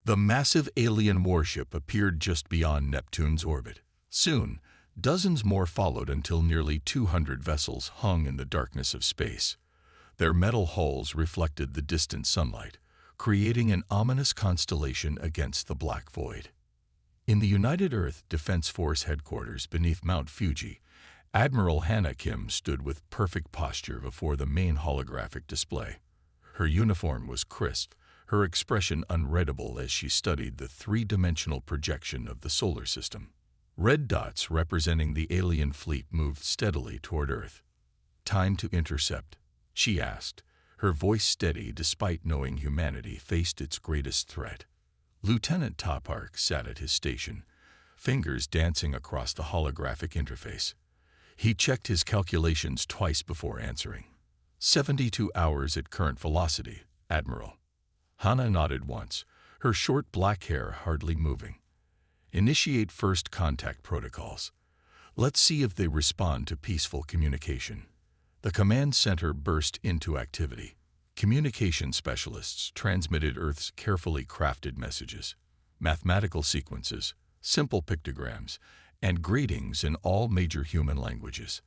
The massive alien warship appeared just beyond Neptune's orbit. Soon, dozens more followed until nearly 200 vessels hung in the darkness of space. Their metal hulls reflected the distant sunlight, creating an ominous constellation against the black void. In the United Earth Defense Force headquarters beneath Mount Fuji, Admiral Hannah Kim stood with perfect posture before the main holographic display. Her uniform was crisp, her expression unreadable as she studied the three-dimensional projection of the solar system. Red dots representing the alien fleet moved steadily toward Earth. "Time to intercept," she asked, her voice steady despite knowing humanity faced its greatest threat. Lieutenant Topark sat at his station, fingers dancing across the holographic interface. He checked his calculations twice before answering. 72 hours at current velocity, Admiral." Hannah nodded once, her short black hair hardly moving. "Initiate first contact protocols. Let's see if they respond to peaceful communication." The command center burst into activity. Communication specialists transmitted Earth's carefully crafted messages, mathematical sequences, simple pictograms, and greetings in all major human languages.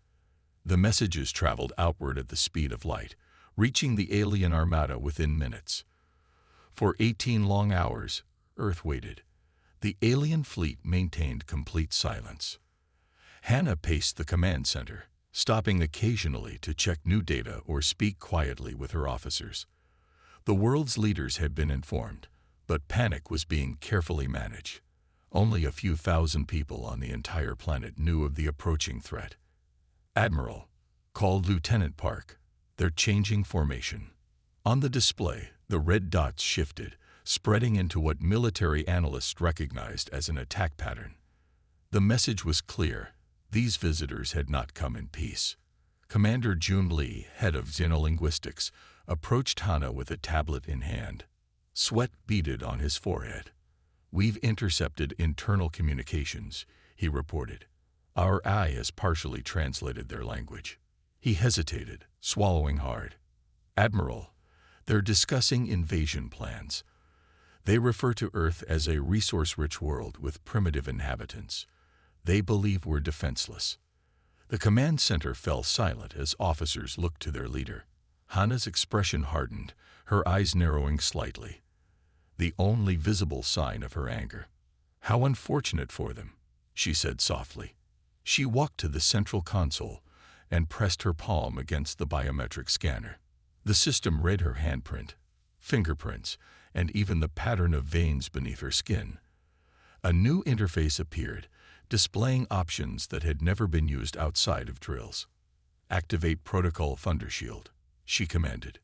The messages traveled outward at the speed of light, reaching the alien armada within minutes. For 18 long hours, Earth waited. The alien fleet maintained complete silence. Hannah paced the command center, stopping occasionally to check new data or speak quietly with her officers. The world's leaders had been informed, but panic was being carefully managed. Only a few thousand people on the entire planet knew of the approaching threat. "Admiral," called Lieutenant Park, "they're changing formation." On the display, the red dots shifted, spreading into what military analysts recognized as an attack pattern. The message was clear. These visitors had not come in peace. Commander Jun Lee, head of xenolinguistics, approached Hannah with a tablet in hand. Sweat beaded on his forehead. "We've intercepted internal communications," he reported. "Our eye has partially translated their language." He hesitated, swallowing hard. "Admiral, they're discussing invasion plans. They refer to Earth as a resource-rich world with primitive inhabitants. They believe we're defenseless." The command center fell silent as officers looked to their leader. Hannah's expression hardened, her eyes narrowing slightly. The only visible sign of her anger. "How unfortunate for them," she said softly. She walked to the central console and pressed her palm against the biometric scanner. The system read her handprint, fingerprints, and even the pattern of veins beneath her skin. A new interface appeared, displaying options that had never been used outside of drills. "Activate Protocol Thundershield," she commanded.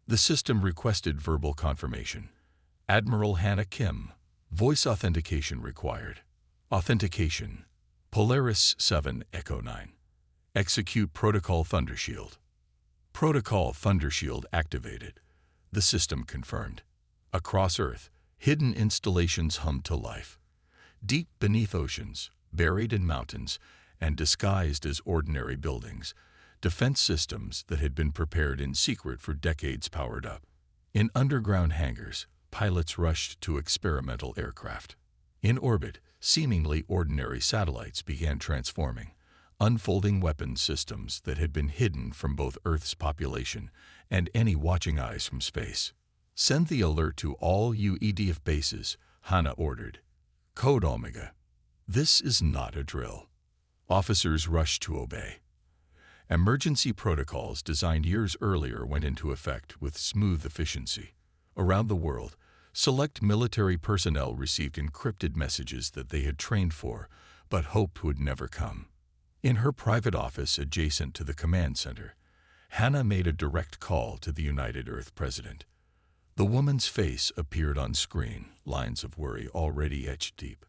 The system requested verbal confirmation. "Admiral Hannah Kim, voice authentication required." "Authentication. Polaris 7 Echo 9. Execute Protocol Thundershield." Protocol Thundershield activated. The system confirmed. Across Earth, hidden installations hummed to life. Deep beneath oceans, buried in mountains, and disguised as ordinary buildings, defense systems that had been prepared in secret for decades powered up. In underground hangars, pilots rushed to experimental aircraft. In orbit, seemingly ordinary satellites began transforming, unfolding weapons systems that had been hidden from both Earth's population and any watching eyes from space. "Send the alert to all UEDF bases," Hannah ordered. Code Omega. This is not a drill. Officers rushed to obey. Emergency protocols designed years earlier went into effect with smooth efficiency. Around the world, select military personnel received encrypted messages that they had trained for, but hoped would never come. In her private office adjacent to the command center, Hannah made a direct call to the United Earth President. The woman's face appeared on screen, lines of worry already etched deep.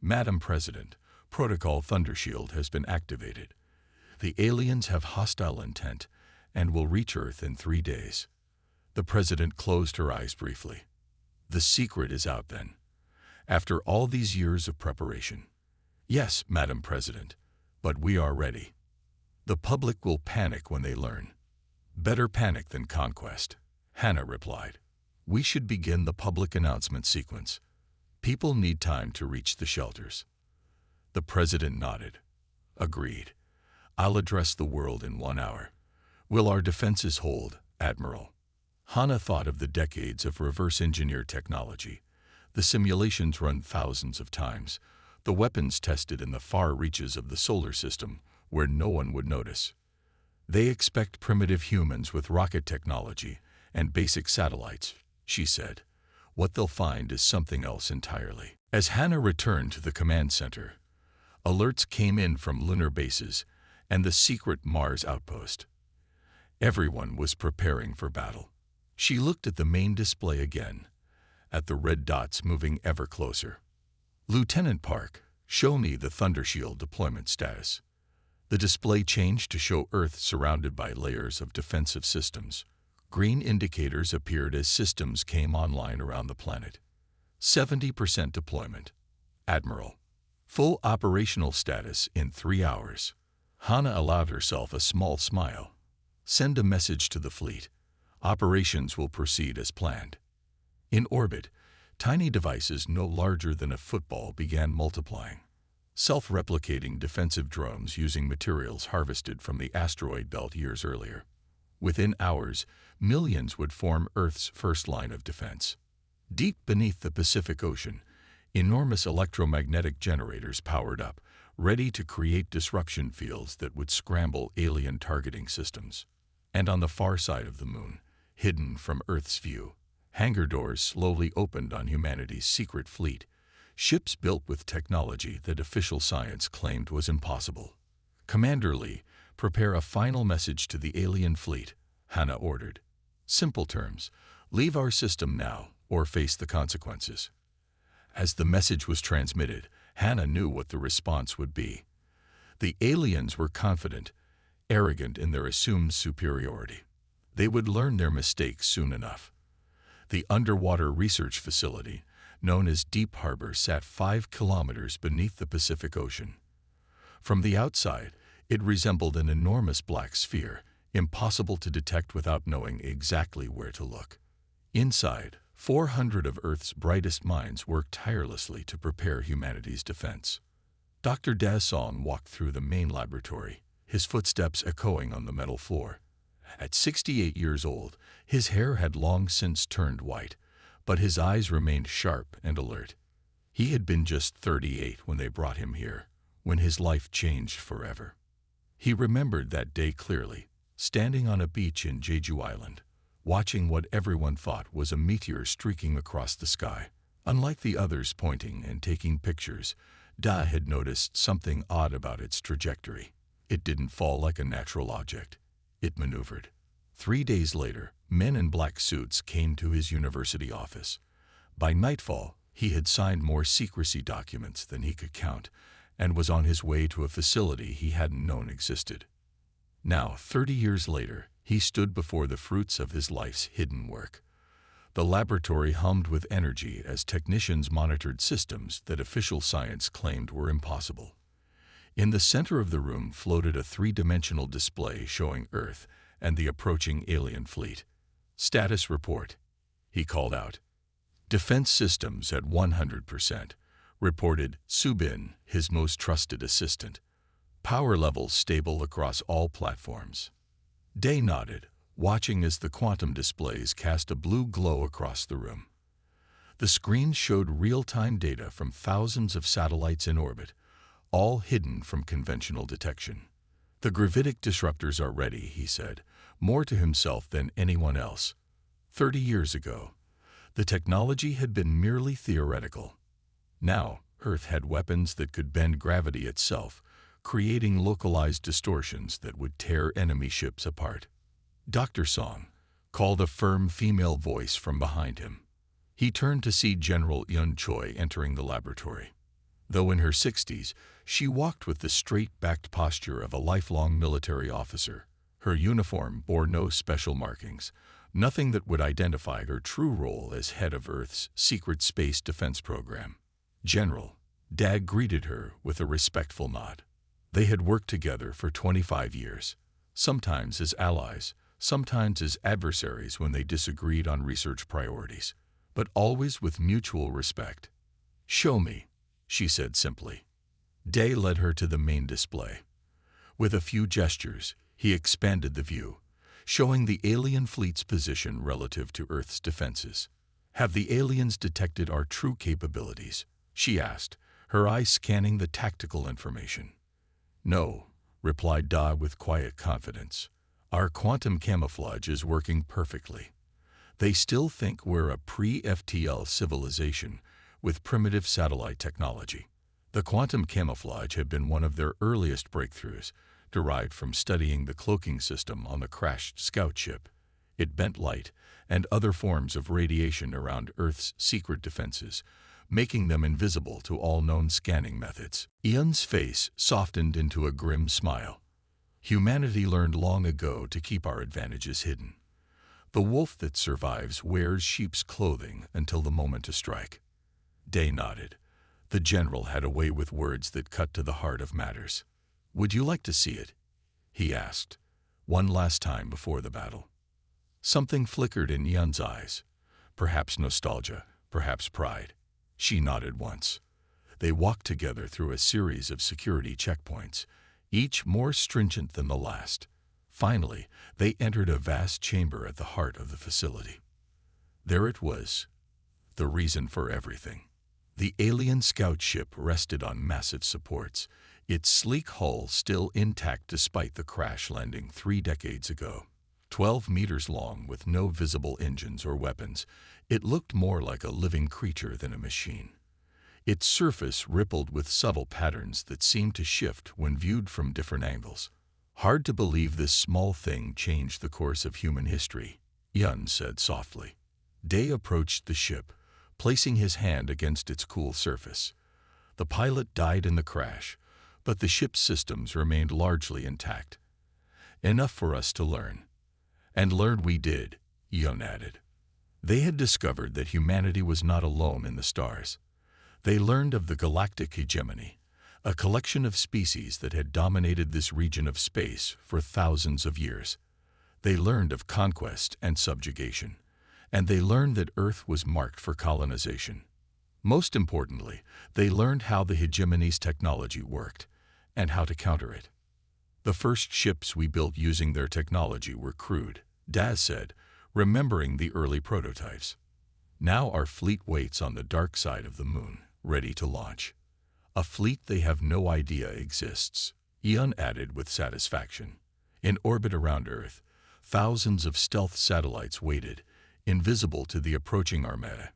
"Madam President, Protocol Thundershield has been activated. The aliens have hostile intent and will reach Earth in 3 days." The President closed her eyes briefly. "The secret is out then. After all these years of preparation." "Yes, Madam President, but we are ready." "The public will panic when they learn." "Better panic than conquest," Hannah replied. "We should begin the public announcement sequence." People need time to reach the shelters. The president nodded. Agreed. I'll address the world in 1 hour. Will our defenses hold, Admiral? Hana thought of the decades of reverse-engineer technology, the simulations run thousands of times, the weapons tested in the far reaches of the solar system where no one would notice. They expect primitive humans with rocket technology and basic satellites, she said. What they'll find is something else entirely. As Hana returned to the command center, alerts came in from lunar bases and the secret Mars outpost. Everyone was preparing for battle. She looked at the main display again, at the red dots moving ever closer. Lieutenant Park, show me the Thundershield deployment status. The display changed to show Earth surrounded by layers of defensive systems. Green indicators appeared as systems came online around the planet. 70% deployment. Admiral. Full operational status in 3 hours. Hana allowed herself a small smile. Send a message to the fleet. Operations will proceed as planned. In orbit, tiny devices no larger than a football began multiplying. Self-replicating defensive drones using materials harvested from the asteroid belt years earlier. Within hours, millions would form Earth's first line of defense. Deep beneath the Pacific Ocean, enormous electromagnetic generators powered up, ready to create disruption fields that would scramble alien targeting systems. And on the far side of the moon, hidden from Earth's view, hangar doors slowly opened on humanity's secret fleet, ships built with technology that official science claimed was impossible. Commander Lee, prepare a final message to the alien fleet, Hana ordered. Simple terms, leave our system now or face the consequences. As the message was transmitted, Hana knew what the response would be. The aliens were confident, arrogant in their assumed superiority. They would learn their mistakes soon enough. The underwater research facility, known as Deep Harbor, sat 5 kilometers beneath the Pacific Ocean. From the outside, it resembled an enormous black sphere, impossible to detect without knowing exactly where to look. Inside, 400 of Earth's brightest minds worked tirelessly to prepare humanity's defense. Dr. Dasson walked through the main laboratory, his footsteps echoing on the metal floor. At 68 years old, his hair had long since turned white, but his eyes remained sharp and alert. He had been just 38 when they brought him here, when his life changed forever. He remembered that day clearly, standing on a beach in Jeju Island, watching what everyone thought was a meteor streaking across the sky. Unlike the others pointing and taking pictures, Da had noticed something odd about its trajectory. It didn't fall like a natural object. It maneuvered. 3 days later, men in black suits came to his university office. By nightfall, he had signed more secrecy documents than he could count and was on his way to a facility he hadn't known existed. Now, 30 years later, he stood before the fruits of his life's hidden work. The laboratory hummed with energy as technicians monitored systems that official science claimed were impossible. In the center of the room floated a 3-dimensional display showing Earth and the approaching alien fleet. Status report, he called out. Defense systems at 100%, reported Subin, his most trusted assistant. Power levels stable across all platforms. Day nodded, watching as the quantum displays cast a blue glow across the room. The screen showed real-time data from thousands of satellites in orbit, all hidden from conventional detection. The gravitic disruptors are ready, he said, more to himself than anyone else. 30 years ago, the technology had been merely theoretical. Now, Earth had weapons that could bend gravity itself, creating localized distortions that would tear enemy ships apart. Dr. Song called a firm female voice from behind him. He turned to see General Yun Choi entering the laboratory. Though in her 60s, she walked with the straight-backed posture of a lifelong military officer. Her uniform bore no special markings, nothing that would identify her true role as head of Earth's secret space defense program. General, Dag greeted her with a respectful nod. They had worked together for 25 years, sometimes as allies, sometimes as adversaries when they disagreed on research priorities, but always with mutual respect. "Show me," she said simply. Day led her to the main display. With a few gestures, he expanded the view, showing the alien fleet's position relative to Earth's defenses. "Have the aliens detected our true capabilities?" she asked, her eyes scanning the tactical information. "No," replied Da with quiet confidence. "Our quantum camouflage is working perfectly. They still think we're a pre-FTL civilization with primitive satellite technology." The quantum camouflage had been one of their earliest breakthroughs, derived from studying the cloaking system on the crashed scout ship. It bent light and other forms of radiation around Earth's secret defenses, making them invisible to all known scanning methods. Ian's face softened into a grim smile. "Humanity learned long ago to keep our advantages hidden. The wolf that survives wears sheep's clothing until the moment to strike." Day nodded. The general had a way with words that cut to the heart of matters. "Would you like to see it?" he asked, one last time before the battle. Something flickered in Yun's eyes. Perhaps nostalgia, perhaps pride. She nodded once. They walked together through a series of security checkpoints, each more stringent than the last. Finally, they entered a vast chamber at the heart of the facility. There it was, the reason for everything. The alien scout ship rested on massive supports, its sleek hull still intact despite the crash landing 3 decades ago. 12 meters long with no visible engines or weapons, it looked more like a living creature than a machine. Its surface rippled with subtle patterns that seemed to shift when viewed from different angles. "Hard to believe this small thing changed the course of human history," Yun said softly. Day approached the ship, placing his hand against its cool surface. The pilot died in the crash, but the ship's systems remained largely intact. "Enough for us to learn." And learn we did, Yun added. They had discovered that humanity was not alone in the stars. They learned of the Galactic Hegemony, a collection of species that had dominated this region of space for thousands of years. They learned of conquest and subjugation, and they learned that Earth was marked for colonization. Most importantly, they learned how the hegemony's technology worked and how to counter it. "The first ships we built using their technology were crude," Daz said, remembering the early prototypes. "Now our fleet waits on the dark side of the moon, ready to launch. A fleet they have no idea exists," Ian added with satisfaction. In orbit around Earth, thousands of stealth satellites waited, invisible to the approaching armada.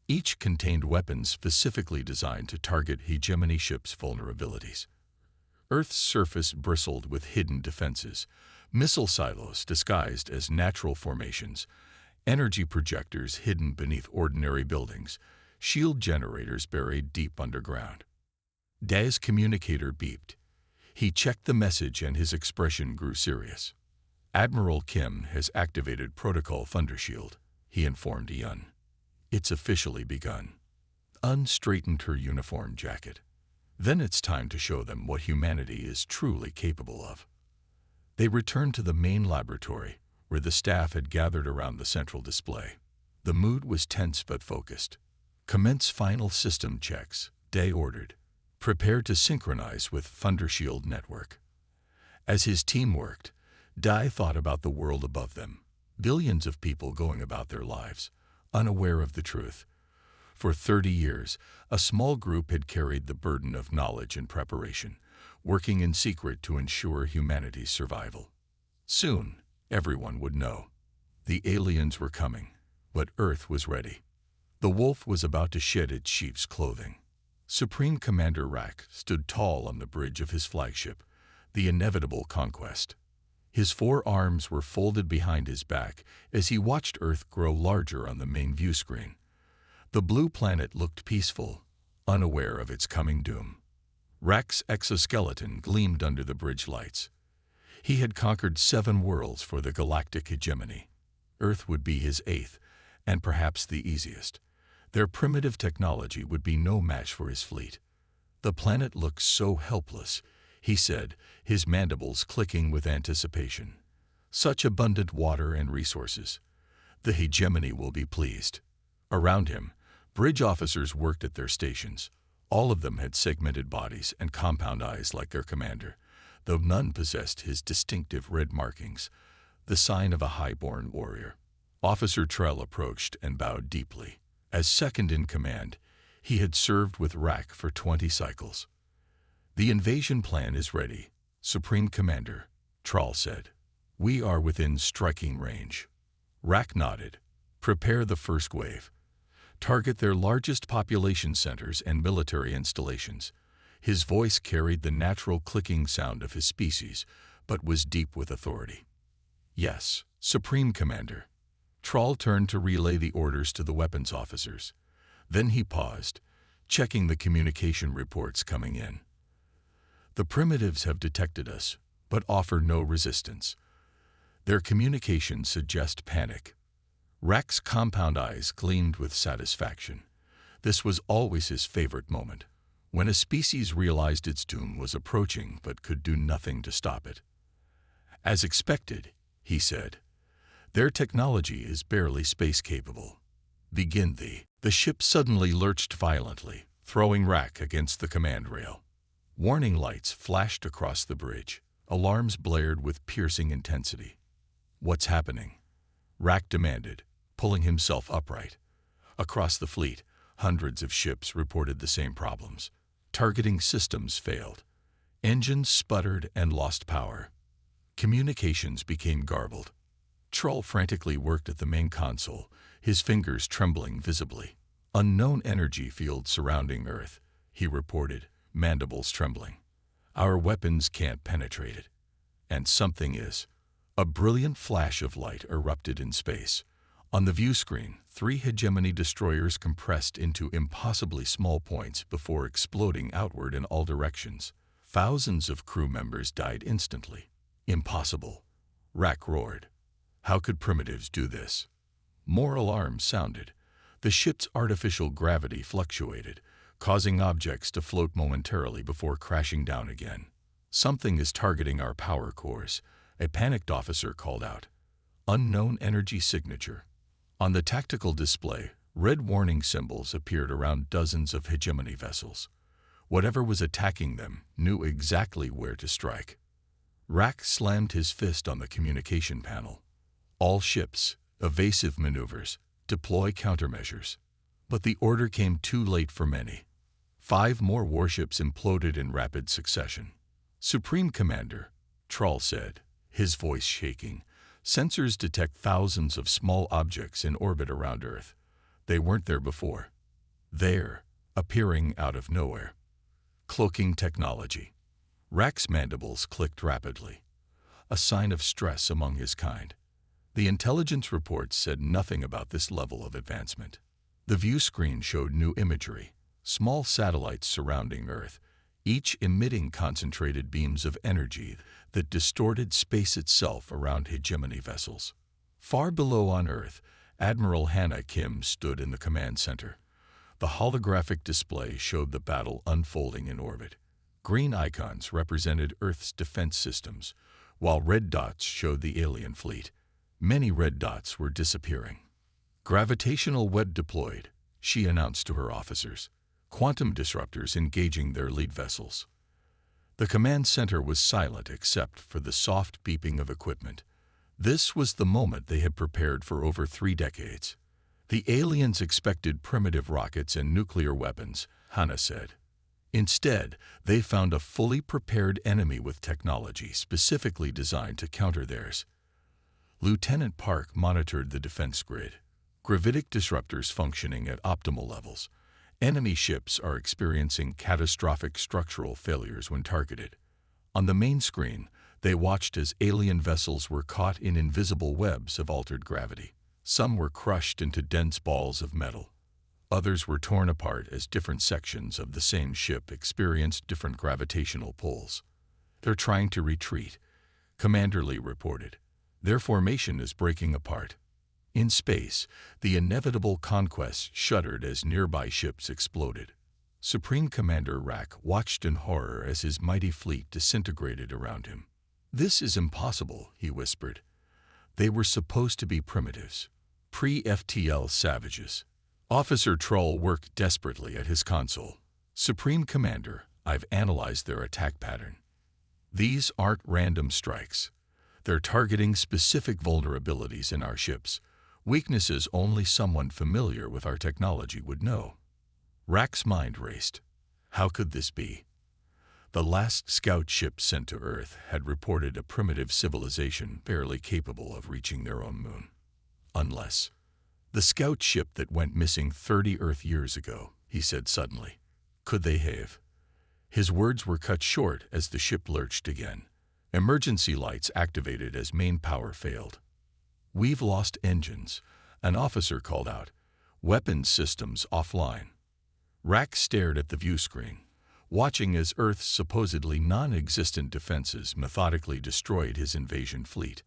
Each contained weapons specifically designed to target hegemony ships' vulnerabilities. Earth's surface bristled with hidden defenses, missile silos disguised as natural formations, energy projectors hidden beneath ordinary buildings, shield generators buried deep underground. Daz's communicator beeped. He checked the message and his expression grew serious. "Admiral Kim has activated Protocol Thundershield," he informed Yun. "It's officially begun." Un straightened her uniform jacket. "Then it's time to show them what humanity is truly capable of." They returned to the main laboratory, where the staff had gathered around the central display. The mood was tense but focused. "Commence final system checks," Day ordered. "Prepare to synchronize with Thundershield network." As his team worked, Dai thought about the world above them, billions of people going about their lives, unaware of the truth. For 30 years, a small group had carried the burden of knowledge and preparation, working in secret to ensure humanity's survival. Soon, everyone would know. The aliens were coming, but Earth was ready. The wolf was about to shed its sheep's clothing. Supreme Commander Rack stood tall on the bridge of his flagship, the inevitable conquest. His 4 arms were folded behind his back as he watched Earth grow larger on the main view screen. The blue planet looked peaceful, unaware of its coming doom. Rack's exoskeleton gleamed under the bridge lights. He had conquered 7 worlds for the galactic hegemony. Earth would be his 8th, and perhaps the easiest. Their primitive technology would be no match for his fleet. "The planet looks so helpless," he said, his mandibles clicking with anticipation. "Such abundant water and resources. The hegemony will be pleased." Around him, Bridge officers worked at their stations. All of them had segmented bodies and compound eyes like their commander, though none possessed his distinctive red markings, the sign of a high-born warrior. Officer Trell approached and bowed deeply. As second in command, he had served with Rack for 20 cycles. "The invasion plan is ready, Supreme Commander," Trell said. "We are within striking range." Rack nodded. "Prepare the first wave. Target their largest population centers and military installations." His voice carried the natural clicking sound of his species, but was deep with authority. "Yes, Supreme Commander." Trall turned to relay the orders to the weapons officers. Then he paused, checking the communication reports coming in. "The primitives have detected us, but offer no resistance. Their communications suggest panic." Rack's compound eyes gleamed with satisfaction. This was always his favorite moment, when a species realized its doom was approaching but could do nothing to stop it. "As expected," he said, "their technology is barely space-capable. Begin The ship suddenly lurched violently, throwing Rack against the command rail. Warning lights flashed across the bridge. Alarms blared with piercing intensity. "What's happening?" Rack demanded, pulling himself upright. Across the fleet, hundreds of ships reported the same problems. Targeting systems failed. Engines sputtered and lost power. Communications became garbled. Trull frantically worked at the main console, his fingers trembling visibly. "Unknown energy field surrounding Earth," he reported, mandibles trembling. "Our weapons can't penetrate it. And something is." A brilliant flash of light erupted in space. On the view screen, 3 hegemony destroyers compressed into impossibly small points before exploding outward in all directions. Thousands of crew members died instantly. "Impossible," Rack roared. "How could primitives do this?" More alarms sounded. The ship's artificial gravity fluctuated, causing objects to float momentarily before crashing down again. "Something is targeting our power cores," a panicked officer called out. "Unknown energy signature." On the tactical display, red warning symbols appeared around dozens of hegemony vessels. Whatever was attacking them knew exactly where to strike. Rack slammed his fist on the communication panel. "All ships, evasive maneuvers, deploy countermeasures." But the order came too late for many. 5 more warships imploded in rapid succession. "Supreme Commander," Trull said, his voice shaking, "sensors detect thousands of small objects in orbit around Earth. They weren't there before. They're appearing out of nowhere." Cloaking technology. Rack's mandibles clicked rapidly, a sign of stress among his kind. The intelligence reports said nothing about this level of advancement. The view screen showed new imagery, small satellites surrounding Earth, each emitting concentrated beams of energy that distorted space itself around hegemony vessels. Far below on Earth, Admiral Hannah Kim stood in the command center. The holographic display showed the battle unfolding in orbit. Green icons represented Earth's defense systems, while red dots showed the alien fleet. Many red dots were disappearing. "Gravitational web deployed," she announced to her officers. "Quantum disruptors engaging their lead vessels." The command center was silent except for the soft beeping of equipment. This was the moment they had prepared for over 3 decades. "The aliens expected primitive rockets and nuclear weapons," Hannah said. "Instead, they found a fully prepared enemy with technology specifically designed to counter theirs." Lieutenant Park monitored the defense grid. Gravitic disruptors functioning at optimal levels. Enemy ships are experiencing catastrophic structural failures when targeted. On the main screen, they watched as alien vessels were caught in invisible webs of altered gravity. Some were crushed into dense balls of metal. Others were torn apart as different sections of the same ship experienced different gravitational pulls. "They're trying to retreat," Commander Lee reported. "Their formation is breaking apart." In space, the inevitable conquest shuddered as nearby ships exploded. Supreme Commander Rack watched in horror as his mighty fleet disintegrated around him. "This is impossible," he whispered. "They were supposed to be primitives, pre-FTL savages. Officer Troll worked desperately at his console. Supreme Commander, I've analyzed their attack pattern. These aren't random strikes. They're targeting specific vulnerabilities in our ships, weaknesses only someone familiar with our technology would know. Rack's mind raced. How could this be? The last scout ship sent to Earth had reported a primitive civilization barely capable of reaching their own moon. Unless the scout ship that went missing 30 Earth years ago, he said suddenly. Could they have? His words were cut short as the ship lurched again. Emergency lights activated as main power failed. We've lost engines, an officer called out. Weapons systems offline. Rack stared at the view screen, watching as Earth's supposedly non-existent defenses methodically destroyed his invasion fleet.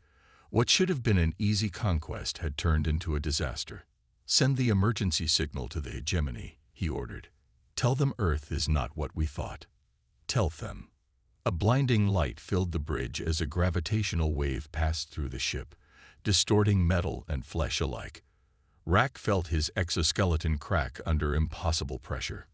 What should have been an easy conquest had turned into a disaster. Send the emergency signal to the hegemony, he ordered. Tell them Earth is not what we thought. Tell them. A blinding light filled the bridge as a gravitational wave passed through the ship, distorting metal and flesh alike. Rack felt his exoskeleton crack under impossible pressure.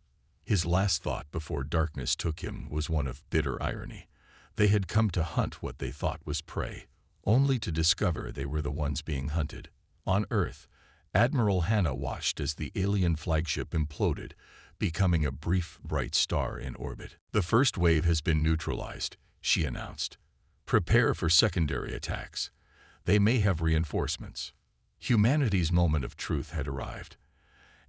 His last thought before darkness took him was one of bitter irony. They had come to hunt what they thought was prey, only to discover they were the ones being hunted. On Earth, Admiral Hannah watched as the alien flagship imploded, becoming a brief, bright star in orbit. The first wave has been neutralized, she announced. Prepare for secondary attacks. They may have reinforcements. Humanity's moment of truth had arrived,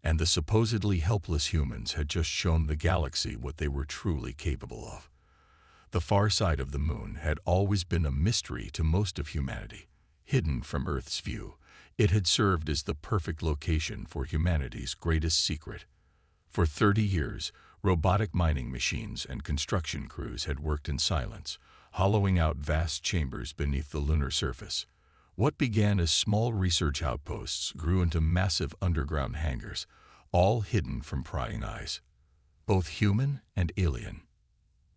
and the supposedly helpless humans had just shown the galaxy what they were truly capable of. The far side of the moon had always been a mystery to most of humanity. Hidden from Earth's view, it had served as the perfect location for humanity's greatest secret. For 30 years, robotic mining machines and construction crews had worked in silence, hollowing out vast chambers beneath the lunar surface. What began as small research outposts grew into massive underground hangars, all hidden from prying eyes, both human and alien.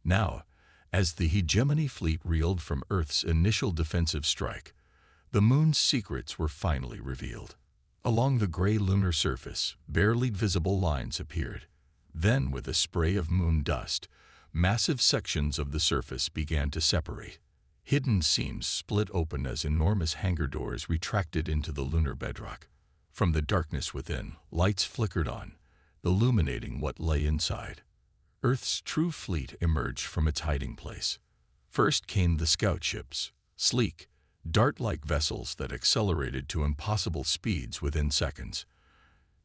Now, as the hegemony fleet reeled from Earth's initial defensive strike, the moon's secrets were finally revealed. Along the gray lunar surface, barely visible lines appeared. Then, with a spray of moon dust, massive sections of the surface began to separate. Hidden seams split open as enormous hangar doors retracted into the lunar bedrock. From the darkness within, lights flickered on, illuminating what lay inside. Earth's true fleet emerged from its hiding place. First came the scout ships, sleek, dart-like vessels that accelerated to impossible speeds within seconds.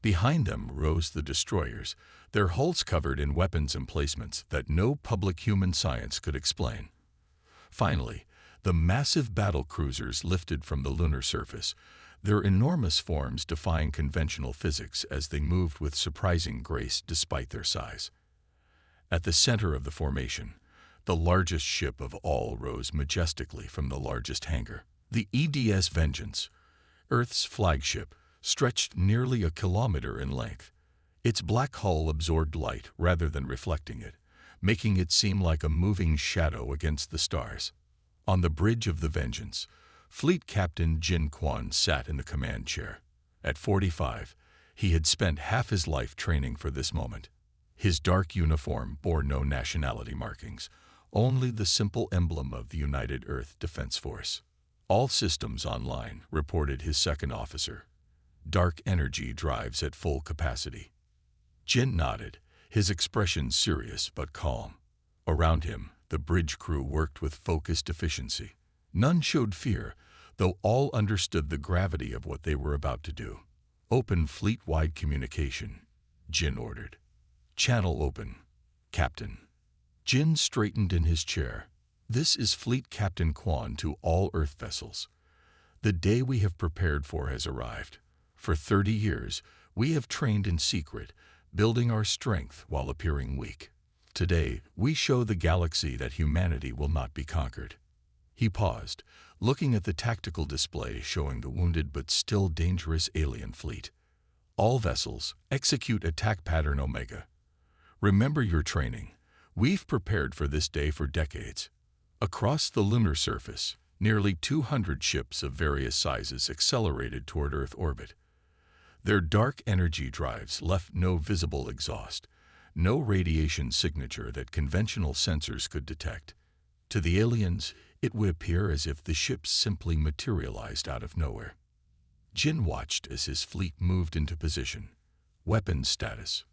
Behind them rose the destroyers, their hulls covered in weapons emplacements that no public human science could explain. Finally, the massive battle cruisers lifted from the lunar surface, their enormous forms defying conventional physics as they moved with surprising grace despite their size. At the center of the formation, the largest ship of all rose majestically from the largest hangar. The EDS Vengeance, Earth's flagship, stretched nearly a kilometer in length. Its black hull absorbed light rather than reflecting it, making it seem like a moving shadow against the stars. On the bridge of the Vengeance, Fleet Captain Jin Quan sat in the command chair. At 45, he had spent half his life training for this moment. His dark uniform bore no nationality markings, only the simple emblem of the United Earth Defense Force. All systems online, reported his second officer. Dark energy drives at full capacity. Jin nodded, his expression serious but calm. Around him, the bridge crew worked with focused efficiency. None showed fear, though all understood the gravity of what they were about to do. Open fleet-wide communication, Jin ordered. Channel open, Captain. Jin straightened in his chair. This is Fleet Captain Quan to all Earth vessels. The day we have prepared for has arrived. For 30 years, we have trained in secret, building our strength while appearing weak. Today, we show the galaxy that humanity will not be conquered. He paused, looking at the tactical display showing the wounded but still dangerous alien fleet. All vessels, execute attack pattern Omega. Remember your training. We've prepared for this day for decades. Across the lunar surface, nearly 200 ships of various sizes accelerated toward Earth orbit. Their dark energy drives left no visible exhaust, no radiation signature that conventional sensors could detect. To the aliens, it would appear as if the ships simply materialized out of nowhere. Jin watched as his fleet moved into position. Weapons status.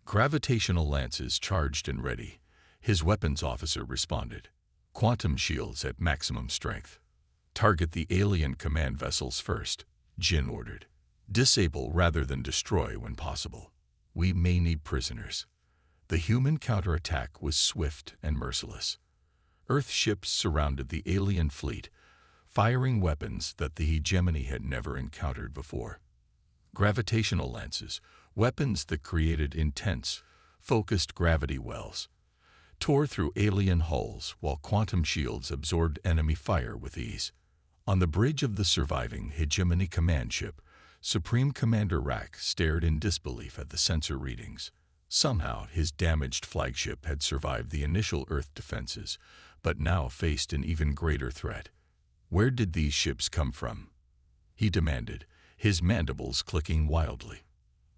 Gravitational lances charged and ready. His weapons officer responded. Quantum shields at maximum strength. Target the alien command vessels first, Jin ordered. Disable rather than destroy when possible. We may need prisoners. The human counterattack was swift and merciless. Earth ships surrounded the alien fleet, firing weapons that the hegemony had never encountered before. Gravitational lances, weapons that created intense, focused gravity wells, tore through alien hulls while quantum shields absorbed enemy fire with ease. On the bridge of the surviving hegemony command ship, Supreme Commander Rack stared in disbelief at the sensor readings. Somehow, his damaged flagship had survived the initial Earth defenses, but now faced an even greater threat. Where did these ships come from? He demanded, his mandibles clicking wildly.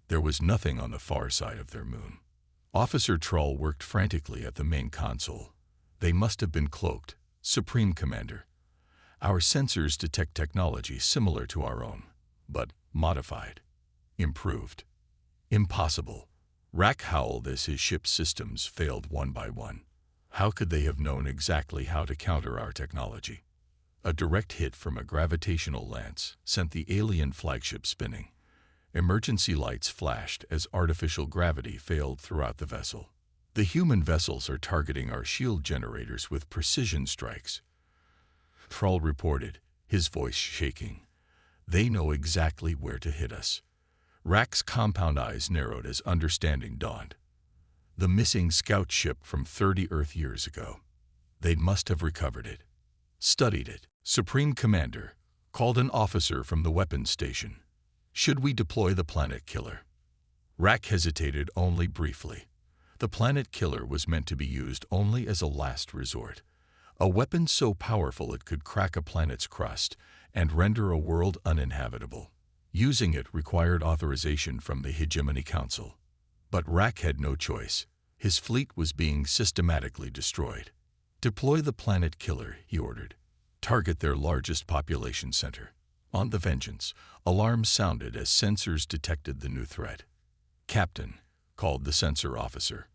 There was nothing on the far side of their moon. Officer Troll worked frantically at the main console. They must have been cloaked, Supreme Commander. Our sensors detect technology similar to our own, but modified, improved. Impossible. Rack howled as his ship's systems failed one by one. How could they have known exactly how to counter our technology? A direct hit from a gravitational lance sent the alien flagship spinning. Emergency lights flashed as artificial gravity failed throughout the vessel. The human vessels are targeting our shield generators with precision strikes, Troll reported, his voice shaking. They know exactly where to hit us. Rack's compound eyes narrowed as understanding dawned. The missing scout ship from 30 Earth years ago. They must have recovered it. Studied it. Supreme Commander called an officer from the weapons station. Should we deploy the Planet Killer? Rack hesitated only briefly. The Planet Killer was meant to be used only as a last resort. A weapon so powerful it could crack a planet's crust and render a world uninhabitable. Using it required authorization from the Hegemony Council. But Rack had no choice. His fleet was being systematically destroyed. Deploy the Planet Killer, he ordered. Target their largest population center. On the Vengeance, alarms sounded as sensors detected the new threat. Captain, called the sensor officer.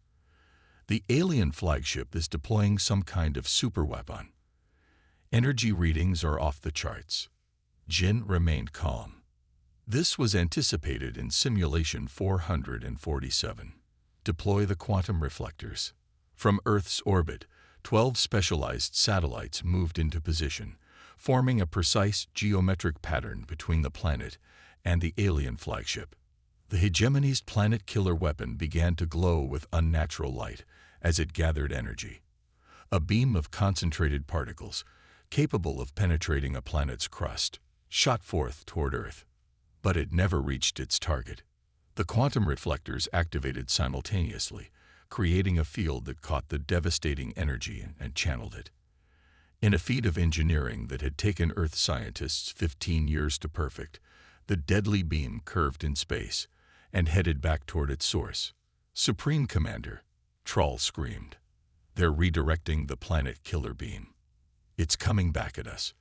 The alien flagship is deploying some kind of superweapon. Energy readings are off the charts. Jin remained calm. This was anticipated in Simulation 447. Deploy the quantum reflectors. From Earth's orbit, 12 specialized satellites moved into position, forming a precise geometric pattern between the planet and the alien flagship. The Hegemony's Planet Killer weapon began to glow with unnatural light as it gathered energy. A beam of concentrated particles, capable of penetrating a planet's crust, shot forth toward Earth. But it never reached its target. The quantum reflectors activated simultaneously, creating a field that caught the devastating energy and channeled it. In a feat of engineering that had taken Earth scientists 15 years to perfect, the deadly beam curved in space and headed back toward its source. Supreme Commander, Troll screamed. They're redirecting the Planet Killer beam. It's coming back at us.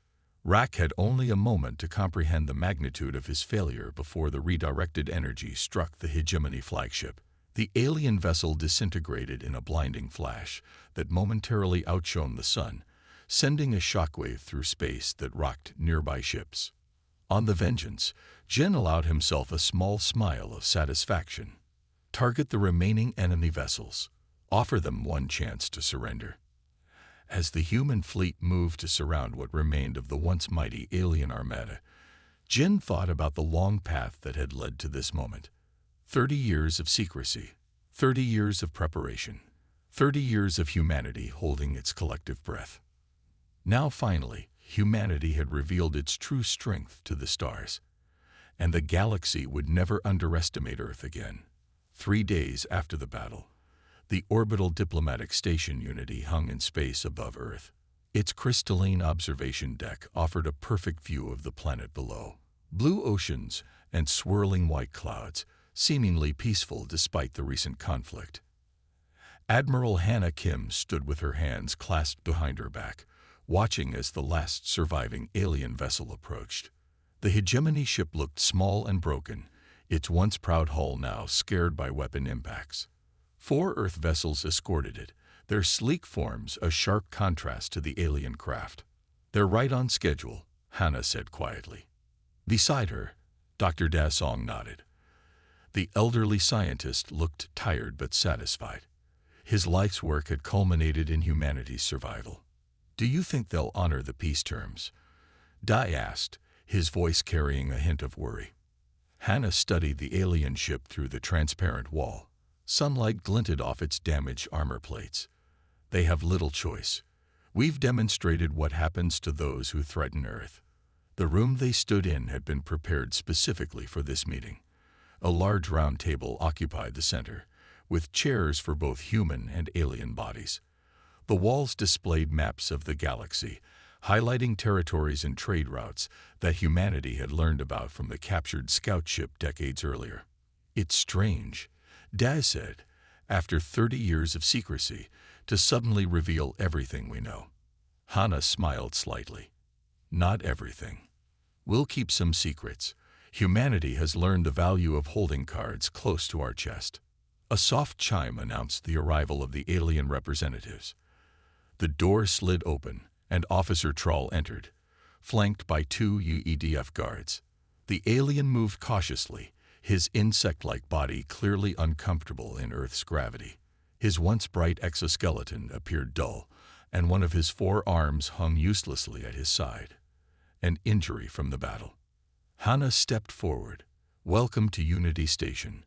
Rack had only a moment to comprehend the magnitude of his failure before the redirected energy struck the Hegemony flagship. The alien vessel disintegrated in a blinding flash that momentarily outshone the sun, sending a shockwave through space that rocked nearby ships. On the Vengeance, Jin allowed himself a small smile of satisfaction. Target the remaining enemy vessels. Offer them one chance to surrender. As the human fleet moved to surround what remained of the once mighty alien armada, Jin thought about the long path that had led to this moment. 30 years of secrecy, 30 years of preparation, 30 years of humanity holding its collective breath. Now finally, humanity had revealed its true strength to the stars, and the galaxy would never underestimate Earth again. 3 days after the battle, the orbital diplomatic station Unity hung in space above Earth. Its crystalline observation deck offered a perfect view of the planet below. Blue oceans and swirling white clouds, seemingly peaceful despite the recent conflict. Admiral Hannah Kim stood with her hands clasped behind her back, watching as the last surviving alien vessel approached. The hegemony ship looked small and broken, its once proud hull now scared by weapon impacts. 4 Earth vessels escorted it, their sleek forms a sharp contrast to the alien craft. "They're right on schedule," Hannah said quietly. Beside her, Dr. Da Song nodded. The elderly scientist looked tired but satisfied. His life's work had culminated in humanity's survival. "Do you think they'll honor the peace terms?" Da asked, his voice carrying a hint of worry. Hannah studied the alien ship through the transparent wall. Sunlight glinted off its damaged armor plates. "They have little choice. We've demonstrated what happens to those who threaten Earth." The room they stood in had been prepared specifically for this meeting. A large round table occupied the center, with chairs for both human and alien bodies. The walls displayed maps of the galaxy, highlighting territories and trade routes that humanity had learned about from the captured scout ship decades earlier. "It's strange," Daz said, "after 30 years of secrecy, to suddenly reveal everything we know." Hannah smiled slightly. "Not everything. We'll keep some secrets. Humanity has learned the value of holding cards close to our chest." A soft chime announced the arrival of the alien representatives. The door slid open, and Officer Troll entered, flanked by 2 UEDF guards. The alien moved cautiously, his insect-like body clearly uncomfortable in Earth's gravity. His once bright exoskeleton appeared dull, and one of his 4 arms hung uselessly at his side. An injury from the battle. Hannah stepped forward. "Welcome to Unity Station.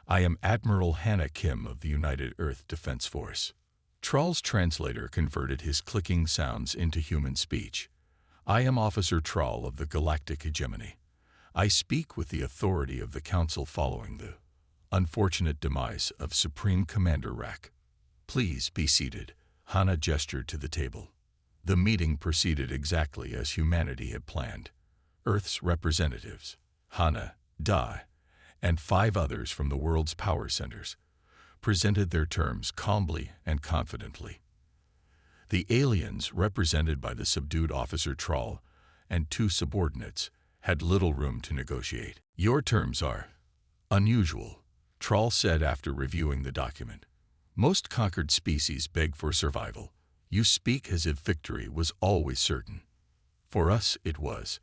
I am Admiral Hannah Kim of the United Earth Defense Force." Troll's translator converted his clicking sounds into human speech. "I am Officer Troll of the Galactic Hegemony. I speak with the authority of the Council following the unfortunate demise of Supreme Commander Rack." "Please be seated," Hannah gestured to the table. The meeting proceeded exactly as humanity had planned. Earth's representatives, Hannah, Da, and 5 others from the world's power centers, presented their terms calmly and confidently. The aliens, represented by the subdued Officer Troll and 2 subordinates, had little room to negotiate. "Your terms are unusual," Troll said after reviewing the document. "Most conquered species beg for survival. You speak as if victory was always certain." "For us, it was,"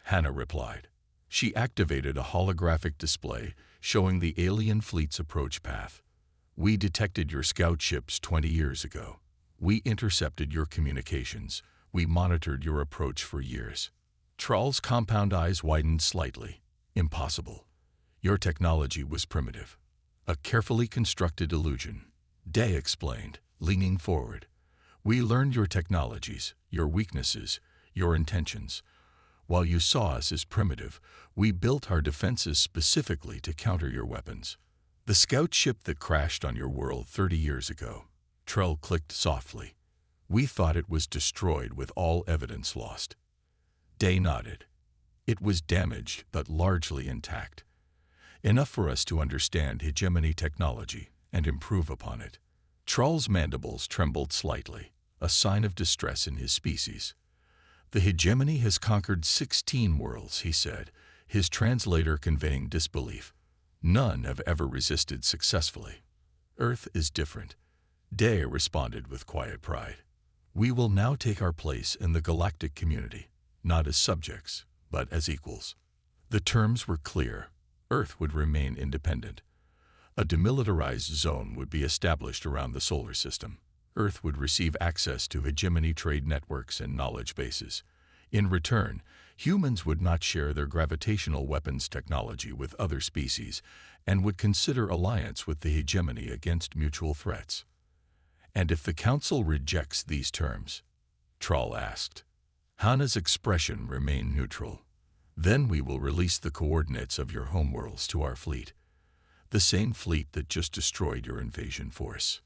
Hannah replied. She activated a holographic display showing the alien fleet's approach path. "We detected your scout ships 20 years ago. We intercepted your communications. We monitored your approach for years." Troll's compound eyes widened slightly. "Impossible. Your technology was primitive. A carefully constructed illusion," Day explained, leaning forward. "We learned your technologies, your weaknesses, your intentions. While you saw us as primitive, we built our defenses specifically to counter your weapons." "The scout ship that crashed on your world 30 years ago," Trell clicked softly. "We thought it was destroyed with all evidence lost." Day nodded. "It was damaged but largely intact. Enough for us to understand hegemony technology and improve upon it." Troll's mandibles trembled slightly, a sign of distress in his species. "The hegemony has conquered 16 worlds," he said, his translator conveying disbelief. "None have ever resisted successfully. Earth is different," Day responded with quiet pride. "We will now take our place in the galactic community, not as subjects, but as equals." The terms were clear. Earth would remain independent. A demilitarized zone would be established around the solar system. Earth would receive access to hegemony trade networks and knowledge bases. In return, humans would not share their gravitational weapons technology with other species and would consider alliance with the hegemony against mutual threats. "And if the Council rejects these terms?" Troll asked. Hannah's expression remained neutral. "Then we will release the coordinates of your homeworlds to our fleet. The same fleet that just destroyed your invasion force."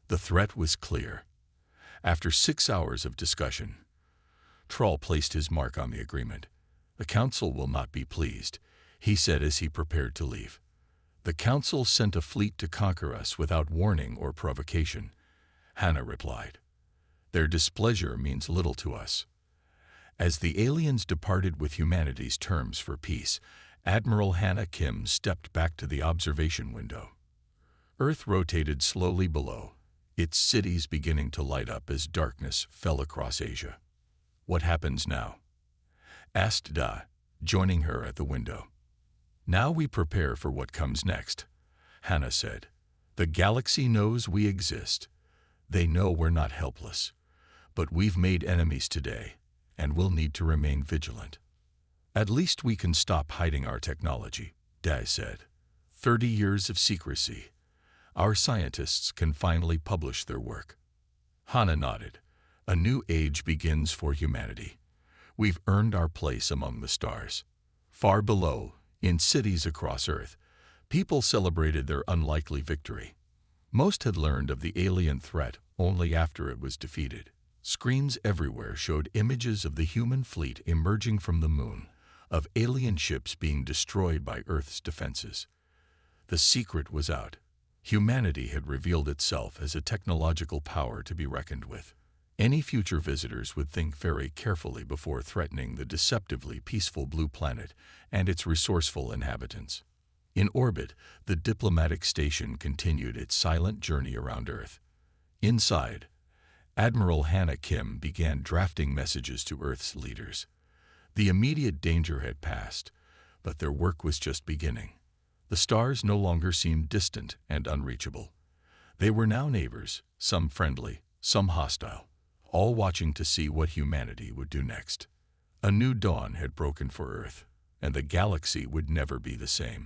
The threat was clear. After 6 hours of discussion, Troll placed his mark on the agreement. "The Council will not be pleased," he said as he prepared to leave. "The Council sent a fleet to conquer us without warning or provocation," Hannah replied. "Their displeasure means little to us." As the aliens departed with humanity's terms for peace, Admiral Hannah Kim stepped back to the observation window. Earth rotated slowly below, its cities beginning to light up as darkness fell across Asia. "What happens now?" asked Da, joining her at the window. "Now we prepare for what comes next," Hannah said. "The galaxy knows we exist. They know we're not helpless. But we've made enemies today, and we'll need to remain vigilant." "At least we can stop hiding our technology," Da said. 30 years of secrecy. Our scientists can finally publish their work." Hannah nodded. "A new age begins for humanity. We've earned our place among the stars." Far below, in cities across Earth, people celebrated their unlikely victory. Most had learned of the alien threat only after it was defeated. Screens everywhere showed images of the human fleet emerging from the moon, of alien ships being destroyed by Earth's defenses. The secret was out. Humanity had revealed itself as a technological power to be reckoned with. Any future visitors would think very carefully before threatening the deceptively peaceful blue planet and its resourceful inhabitants. In orbit, the diplomatic station continued its silent journey around Earth. Inside, Admiral Hannah Kim began drafting messages to Earth's leaders. The immediate danger had passed, but their work was just beginning. The stars no longer seemed distant and unreachable. They were now neighbors, some friendly, some hostile, all watching to see what humanity would do next. A new dawn had broken for Earth, and the galaxy would never be the same.